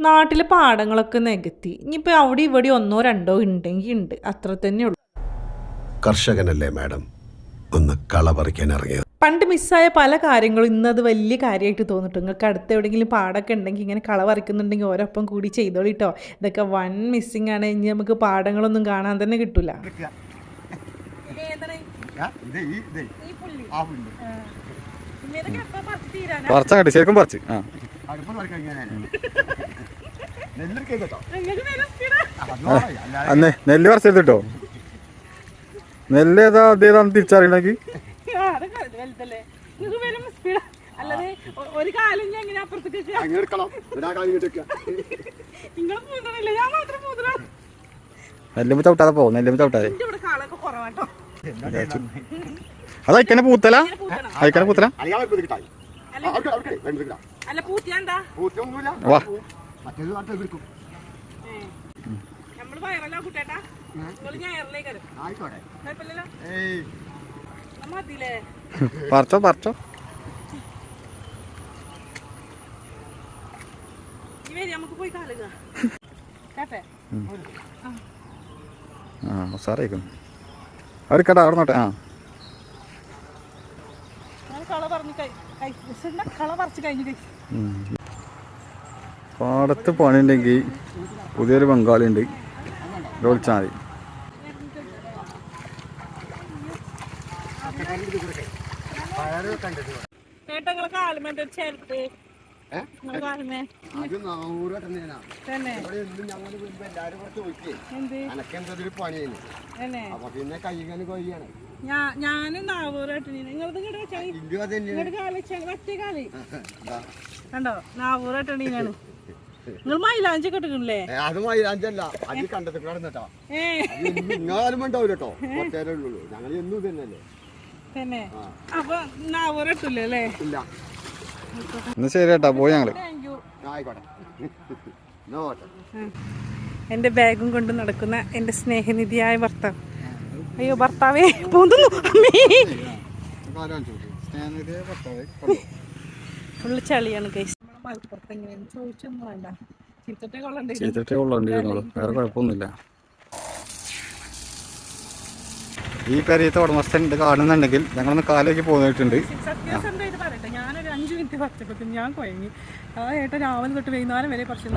നാട്ടിലെ പാടങ്ങളൊക്കെ നികത്തി ഇനിയിപ്പോ അവിടെ ഇവിടെ ഒന്നോ രണ്ടോ ഉണ്ടെങ്കിൽ ഉണ്ട്, അത്ര തന്നെ ഉള്ളൂ. കർഷകനല്ലേ മാഡം ഒന്ന് കള പറിക്കാൻ ഇറങ്ങിയത്. പണ്ട് മിസ്സായ പല കാര്യങ്ങളും ഇന്നത് വലിയ കാര്യമായിട്ട് തോന്നിട്ടു. നിങ്ങൾക്ക് അടുത്ത് എവിടെയെങ്കിലും പാടമൊക്കെ ഉണ്ടെങ്കിൽ ഇങ്ങനെ കള പറിക്കുന്നുണ്ടെങ്കിൽ ഓരോപ്പം കൂടി ചെയ്തോളിട്ടോ. ഇതൊക്കെ വൺ മിസ്സിങ് ആണ്. ഇനി നമുക്ക് പാടങ്ങളൊന്നും കാണാൻ തന്നെ കിട്ടൂല. ശരിക്കും പറിച്ച് നെല്ല് പറിച്ചെടുത്തിട്ടോ. നെല്ല് ഏതാ അതേതാന്ന് തിരിച്ചറിയണമെങ്കിൽ നെല്ലുമ്പോ ചവിട്ടാതെ പോ. നെല്ലുമ്പോ ചവിട്ടാതെ അത് അയക്കനെ പൂത്തല. അയക്കനെ പൂത്തല. വാ പറിച്ചോ പറിച്ചോ. ആ സാറേക്കും അവർക്കട്ടെ അവിടെ നോട്ടെ. ആ പാടത്ത് പണിയുണ്ടെങ്കിൽ പുതിയൊരു ബംഗാളി ഉണ്ട്, വിളിച്ചാൽ മതി. ഞാനും കണ്ടോ നാവൂറട്ടണീനാണ്. നിങ്ങൾ മൈലാഞ്ചി കെട്ടില്ലേ? അത് മൈലാഞ്ചല്ല, അത് കണ്ടത്തിൽ നടന്നിട്ടാ. നിങ്ങളാരും ഉണ്ടാവില്ലട്ടോ, ഞങ്ങൾ എന്നും തന്നെയല്ലേ തന്നെ. അപ്പൊ നാവൂറട്ടില്ലേ അല്ലേ? ഇല്ല. ശരി കേട്ടാ, പോയി ഞങ്ങള്. എന്റെ ബാഗും കൊണ്ട് നടക്കുന്ന എന്റെ സ്നേഹനിധിയായ ഭർത്താവ്. അയ്യോ ഭർത്താവേ പോന്നു. ഫുള്ള് ചളിയാണ് ഗൈസ്. മലപ്പുറത്ത് എങ്ങനെയാണ് ചോദിച്ചൊന്നും വേണ്ട. ചീത്തട്ടേ കൊള്ളണ്ടിരുന്നോളൂ, വേറെ കുഴപ്പമൊന്നുമില്ല. ഈ പെരയത്തെ ഉടമസ്ഥൻ ഇത് കാണുന്നുണ്ടെങ്കിൽ ഞങ്ങളൊന്ന് കാലേക്ക് പോന്നിട്ടുണ്ട്. സത്യസന്ധമായിട്ട് പറയട്ടെ, ഞാനൊരു 5 മിനിറ്റ് പച്ചപ്പത്തിന് ഞാൻ കുഴങ്ങി. ആ ഏട്ടൻ രാവിലെ തൊട്ട് വൈകുന്നേരം വരെ പ്രശ്നം.